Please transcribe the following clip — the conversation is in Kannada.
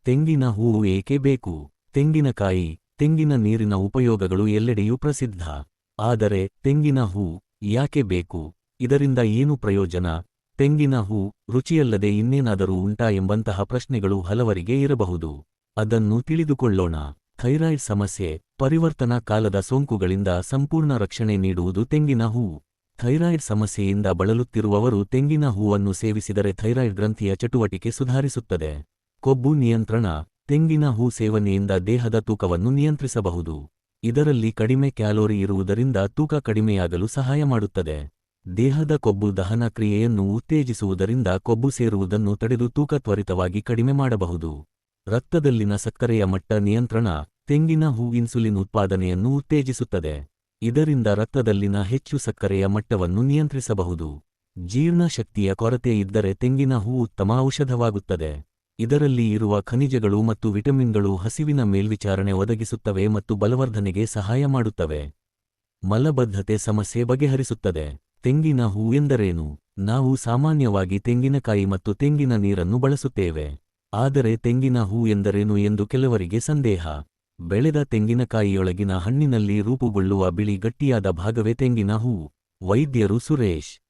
ತೆಂಗಿನ ಹೂವು ಏಕೆ ಬೇಕು? ತೆಂಗಿನಕಾಯಿ, ತೆಂಗಿನ ನೀರಿನ ಉಪಯೋಗಗಳು ಎಲ್ಲೆಡೆಯೂ ಪ್ರಸಿದ್ಧ. ಆದರೆ ತೆಂಗಿನ ಹೂ ಯಾಕೆ ಬೇಕು? ಇದರಿಂದ ಏನು ಪ್ರಯೋಜನ? ತೆಂಗಿನ ಹೂ ರುಚಿಯಲ್ಲದೆ ಇನ್ನೇನಾದರೂ ಉಂಟಾ ಎಂಬಂತಹ ಪ್ರಶ್ನೆಗಳು ಹಲವರಿಗೆ ಇರಬಹುದು. ಅದನ್ನು ತಿಳಿದುಕೊಳ್ಳೋಣ. ಥೈರಾಯ್ಡ್ ಸಮಸ್ಯೆ, ಪರಿವರ್ತನಾ ಕಾಲದ ಸೋಂಕುಗಳಿಂದ ಸಂಪೂರ್ಣ ರಕ್ಷಣೆ ನೀಡುವುದು ತೆಂಗಿನ ಹೂ. ಥೈರಾಯ್ಡ್ ಸಮಸ್ಯೆಯಿಂದ ಬಳಲುತ್ತಿರುವವರು ತೆಂಗಿನ ಹೂವನ್ನು ಸೇವಿಸಿದರೆ ಥೈರಾಯ್ಡ್ ಗ್ರಂಥಿಯ ಚಟುವಟಿಕೆ ಸುಧಾರಿಸುತ್ತದೆ. ಕೊಬ್ಬು ನಿಯಂತ್ರಣ, ತೆಂಗಿನ ಹೂ ಸೇವನೆಯಿಂದ ದೇಹದ ತೂಕವನ್ನು ನಿಯಂತ್ರಿಸಬಹುದು. ಇದರಲ್ಲಿ ಕಡಿಮೆ ಕ್ಯಾಲೋರಿ ಇರುವುದರಿಂದ ತೂಕ ಕಡಿಮೆಯಾಗಲು ಸಹಾಯ ಮಾಡುತ್ತದೆ. ದೇಹದ ಕೊಬ್ಬು ದಹನ ಕ್ರಿಯೆಯನ್ನು ಉತ್ತೇಜಿಸುವುದರಿಂದ ಕೊಬ್ಬು ಸೇರುವುದನ್ನು ತಡೆದು ತೂಕ ತ್ವರಿತವಾಗಿ ಕಡಿಮೆ ಮಾಡಬಹುದು. ರಕ್ತದಲ್ಲಿನ ಸಕ್ಕರೆಯ ಮಟ್ಟ ನಿಯಂತ್ರಣ, ತೆಂಗಿನ ಹೂ ಇನ್ಸುಲಿನ್ ಉತ್ಪಾದನೆಯನ್ನು ಉತ್ತೇಜಿಸುತ್ತದೆ. ಇದರಿಂದ ರಕ್ತದಲ್ಲಿನ ಹೆಚ್ಚು ಸಕ್ಕರೆಯ ಮಟ್ಟವನ್ನು ನಿಯಂತ್ರಿಸಬಹುದು. ಜೀರ್ಣಶಕ್ತಿಯ ಕೊರತೆ ಇದ್ದರೆ ತೆಂಗಿನ ಹೂ ಉತ್ತಮ ಔಷಧವಾಗುತ್ತದೆ. ಇದರಲ್ಲಿ ಇರುವ ಖನಿಜಗಳು ಮತ್ತು ವಿಟಮಿನ್ಗಳು ಹಸಿವಿನ ಮೇಲ್ವಿಚಾರಣೆ ಒದಗಿಸುತ್ತವೆ ಮತ್ತು ಬಲವರ್ಧನೆಗೆ ಸಹಾಯ ಮಾಡುತ್ತವೆ. ಮಲಬದ್ಧತೆ ಸಮಸ್ಯೆ ಬಗೆಹರಿಸುತ್ತದೆ. ತೆಂಗಿನ ಹೂ ಎಂದರೇನು? ನಾವು ಸಾಮಾನ್ಯವಾಗಿ ತೆಂಗಿನಕಾಯಿ ಮತ್ತು ತೆಂಗಿನ ನೀರನ್ನು ಬಳಸುತ್ತೇವೆ. ಆದರೆ ತೆಂಗಿನ ಹೂ ಎಂದರೇನು ಎಂದು ಕೆಲವರಿಗೆ ಸಂದೇಹ. ಬೆಳೆದ ತೆಂಗಿನಕಾಯಿಯೊಳಗಿನ ಹಣ್ಣಿನಲ್ಲಿ ರೂಪುಗೊಳ್ಳುವ ಬಿಳಿ ಗಟ್ಟಿಯಾದ ಭಾಗವೇ ತೆಂಗಿನ ಹೂ. ವೈದ್ಯರು ಸುರೇಶ್